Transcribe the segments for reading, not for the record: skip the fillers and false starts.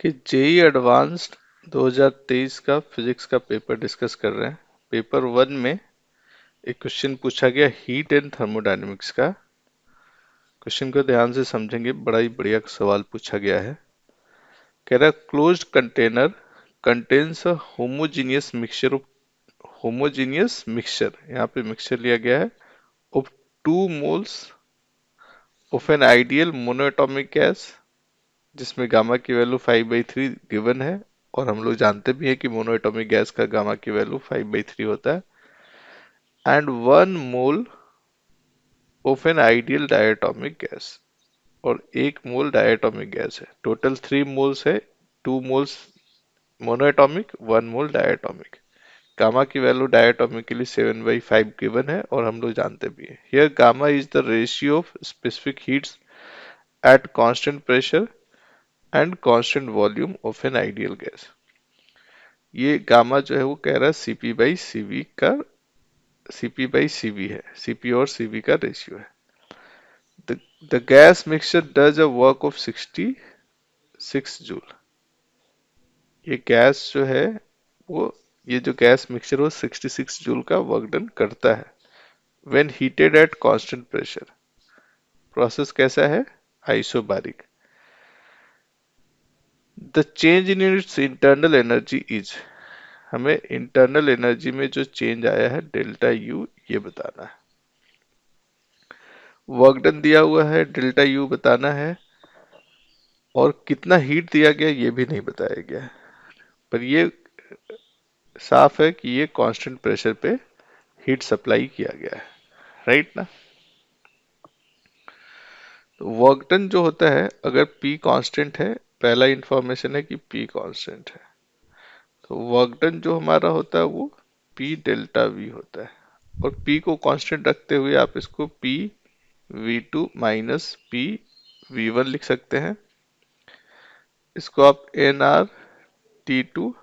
कि JEE advanced 2023 का physics का पेपर डिस्कस कर रहे हैं। पेपर वन में एक क्वेश्चन पूछा गया हीट एंड थर्मोडायनेमिक्स का। क्वेश्चन को ध्यान से समझेंगे, बड़ा ही बढ़िया सवाल पूछा गया है। कह रहा है closed container contains a homogeneous mixture, यहाँ पे मिक्सचर लिया गया है, of 2 moles of an ideal monoatomic gas जिसमें गामा की वैल्यू 5/3 गिवन है, और हम लोग जानते भी हैं कि मोनोएटॉमिक गैस का गामा की वैल्यू 5/3 होता है। And 1 mole of an ideal diatomic gas, और 1 मोल डायटोमिक गैस है। टोटल 3 मोल्स है, 2 मोल्स मोनोएटॉमिक, 1 मोल डायटोमिक। गामा की वैल्यू डायटोमिक के लिए 7/5 गिवन है, और हम लोग जानते भी हैं। Here gamma is the ratio of specific heats at constant pressure and constant volume of an ideal gas. ये गामा जो है वो कह रहा है सीपी बाई सीवी है, सीपी और सीवी का रेशियो है। The gas mixture does a work of 66 joule. ये गैस जो है वो ये जो गैस मिक्सचर वो 66 जूल का वर्क डन करता है when heated at constant pressure. Process कैसा है? Isobaric. The change in its internal energy is, हमें इंटरनल एनर्जी में जो चेंज आया है डेल्टा यू, ये बताना है। वर्क डन दिया हुआ है, डेल्टा यू बताना है, और कितना हीट दिया गया ये भी नहीं बताया गया है। पर ये साफ है कि ये कांस्टेंट प्रेशर पे हीट सप्लाई किया गया है, राइट ना। तो वर्क डन जो होता है, अगर P कांस्टेंट है, पहला इंफॉर्मेशन है कि P कांस्टेंट है, तो वर्क डन जो हमारा होता है वो P डेल्टा V होता है। और P को कांस्टेंट रखते हुए आप इसको P V2 minus P V1 लिख सकते हैं। इसको आप NR T2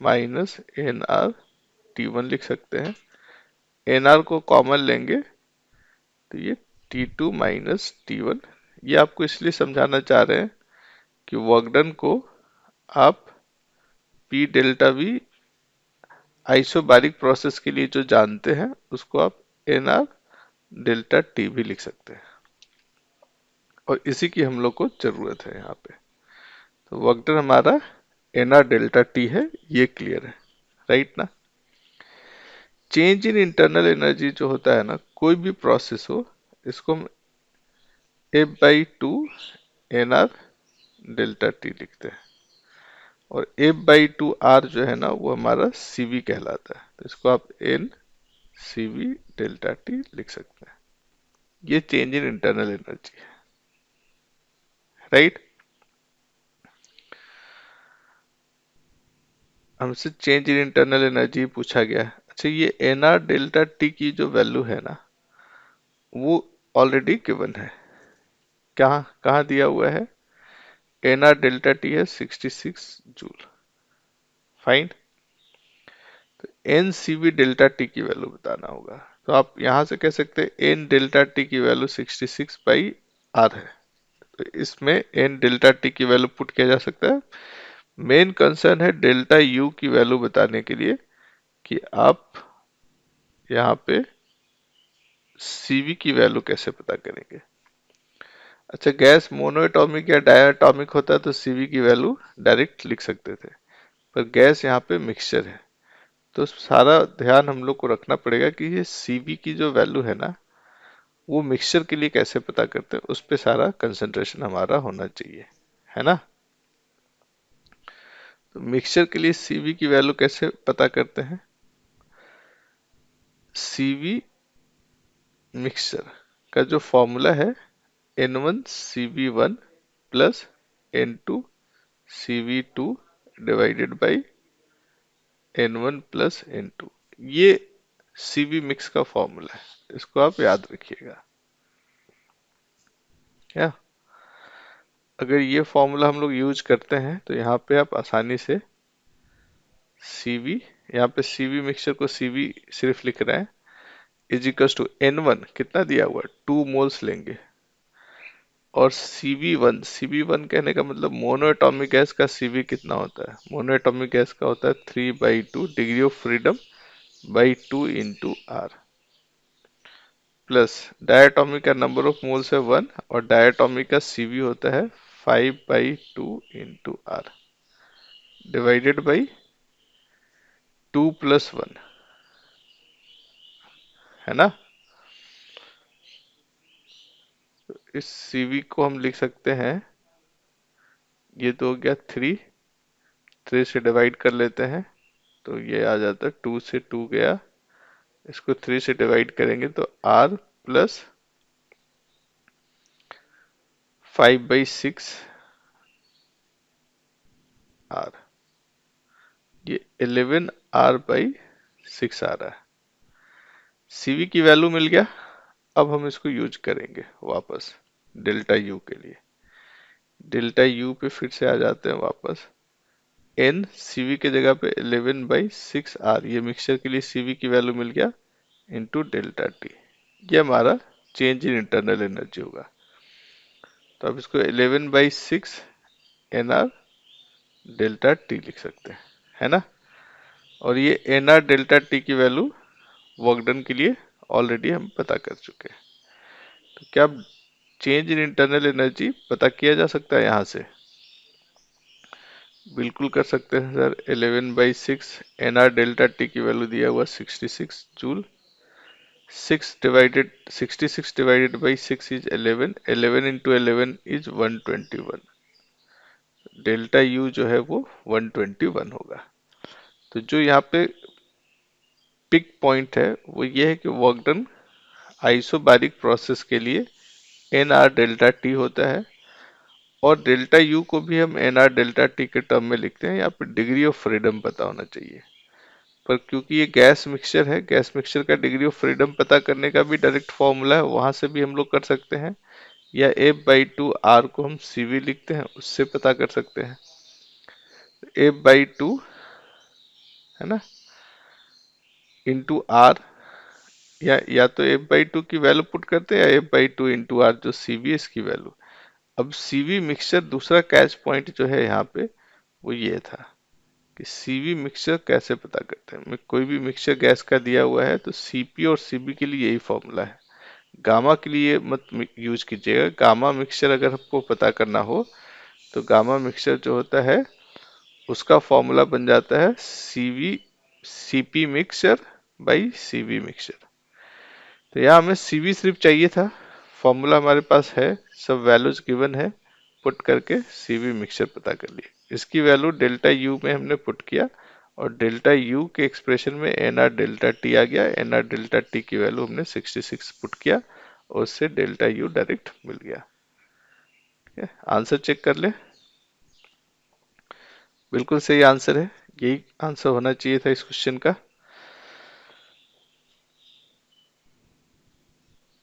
minus NR T1 लिख सकते हैं। NR को कॉमन लेंगे तो ये T2 माइनस T1। ये आपको इसलिए समझाना चाह रहे हैं कि वर्क डन को आप P delta V isobaric process के लिए जो जानते हैं उसको आप NR डेल्टा T भी लिख सकते हैं, और इसी की हम लोग को जरूरत है यहाँ पे। तो वर्क डन हमारा NR डेल्टा T है, ये क्लियर है, राइट ना। चेंज इन इंटरनल एनर्जी जो होता है ना, कोई भी प्रोसेस हो, इसको हम F/2 NR डेल्टा T लिखते हैं, और F/2 R जो है ना वो हमारा CV कहलाता है, तो इसको आप N CV डेल्टा T लिख सकते हैं। ये चेंज इन इंटरनल एनर्जी है, राइट। हमसे चेंज इन इंटरनल एनर्जी पूछा गया है। अच्छा, ये NR डेल्टा T की जो वैल्यू है ना वो ऑलरेडी गिवन है। कहाँ कहाँ दिया हुआ है? NR डेल्टा T है 66 जूल, फाइन। तो NCV डेल्टा T की वैल्यू बताना होगा, तो आप यहां से कह सकते हैं N डेल्टा T की वैल्यू 66/R है, तो इसमें N डेल्टा T की वैल्यू पुट किया जा सकता है। मेन कंसर्न है डेल्टा U की वैल्यू बताने के लिए कि आप यहाँ पे CV की वैल्यू कैसे पता करेंगे। अच्छा, गैस मोनोएटॉमिक या डायटॉमिक होता तो CV की वैल्यू डायरेक्ट लिख सकते थे, पर गैस यहाँ पे मिक्सचर है, तो सारा ध्यान हम लोग को रखना पड़ेगा कि ये CV की जो वैल्यू है ना वो मिक्सचर के लिए कैसे पता करते हैं, उस पे सारा कंसंट्रेशन हमारा होना चाहिए, है ना। तो मिक्सचर के लिए CV की वैल्यू कैसे पता करते हैं? CV मिक्सचर का जो फॉर्मूला है N1CV1 plus N2CV2 divided by N1 plus N2, ये CV मिक्स का फॉर्मूला है, इसको आप याद रखिएगा। क्या अगर ये फॉर्मूला हम लोग यूज करते हैं तो यहाँ पे आप आसानी से CV, यहाँ पे CV मिक्सचर को CV सिर्फ लिख रहे हैं, इज इक्वल टू N1 कितना दिया हुआ है 2 मोल्स लेंगे, और सीबी वन कहने का मतलब मोनो एटॉमिक गैस का सीवी कितना होता है? मोनो एटॉमिक गैस का होता है 3/2 degree of freedom by 2 into R, plus diatomic का नंबर ऑफ मोल्स है 1 और डायटोमिक का सीवी होता है 5/2 इंटू आर डिवाइडेड बाई 2+1, है ना। इस सीवी को हम लिख सकते हैं, ये तो हो गया 3 से डिवाइड कर लेते हैं तो ये आ जाता है 2 से 2 गया, इसको 3 से डिवाइड करेंगे तो आर प्लस 5/6 आर, ये 11 R/6 आ रहा है। सीवी की वैल्यू मिल गया। अब हम इसको यूज करेंगे वापस डेल्टा यू के लिए। डेल्टा यू पे फिर से आ जाते हैं वापस। एन सीवी के जगह पे 11/6 आर, ये मिक्सचर के लिए सीवी की वैल्यू मिल गया, इंटू डेल्टा टी, ये हमारा चेंज इन इंटरनल एनर्जी होगा। तो अब इसको 11/6 NR डेल्टा टी लिख सकते हैं, है ना। और ये NR डेल्टा टी की वैल्यू वर्क डन के लिए ऑलरेडी हम पता कर चुके हैं। तो क्या चेंज इन इंटरनल एनर्जी पता किया जा सकता है यहाँ से? बिल्कुल कर सकते हैं सर। 11/6 NR डेल्टा टी की वैल्यू दिया हुआ 66 joule. 66 divided by 6 is 11, 11 into 11 is 121, delta U जो है वो 121 होगा। तो जो यहाँ पे पिक पॉइंट है वो ये है कि वर्क डन आइसोबैरिक प्रोसेस के लिए NR डेल्टा टी होता है, और डेल्टा यू को भी हम NR डेल्टा टी के टर्म में लिखते हैं। यहाँ पे डिग्री ऑफ फ्रीडम पता होना चाहिए, पर क्योंकि ये गैस मिक्सचर है, गैस मिक्सचर का डिग्री ऑफ फ्रीडम पता करने का भी डायरेक्ट फॉर्मूला है, वहां से भी हम लोग कर सकते हैं, या F/2 R को हम CV लिखते हैं उससे पता कर सकते हैं। F/2 है ना, इंटू आर, या तो F/2 की वैल्यू पुट करते हैं, या F/2 इंटू आर जो CV है इसकी वैल्यू। अब CV मिक्सचर दूसरा कैच पॉइंट जो है यहाँ पे वो ये था कि CV मिक्सचर कैसे पता करते हैं। कोई भी मिक्सचर गैस का दिया हुआ है तो CP और CB के लिए यही फॉर्मूला है। गामा के लिए मत यूज कीजिएगा। गामा मिक्सचर अगर आपको पता करना हो तो गामा मिक्सचर जो होता है उसका फॉर्मूला बन जाता है CP mixture by CV mixture. तो यहाँ हमें CV सिर्फ चाहिए था, फॉर्मूला हमारे पास है, सब वैल्यूज गिवन है, पुट करके CV मिक्सचर पता कर लिए। इसकी वैल्यू डेल्टा यू में हमने पुट किया और डेल्टा यू के एक्सप्रेशन में NR डेल्टा टी आ गया। NR डेल्टा टी की वैल्यू हमने 66 पुट किया और उससे डेल्टा यू डायरेक्ट मिल गया। आंसर चेक कर ले, बिल्कुल सही आंसर है, यही आंसर होना चाहिए था इस क्वेश्चन का।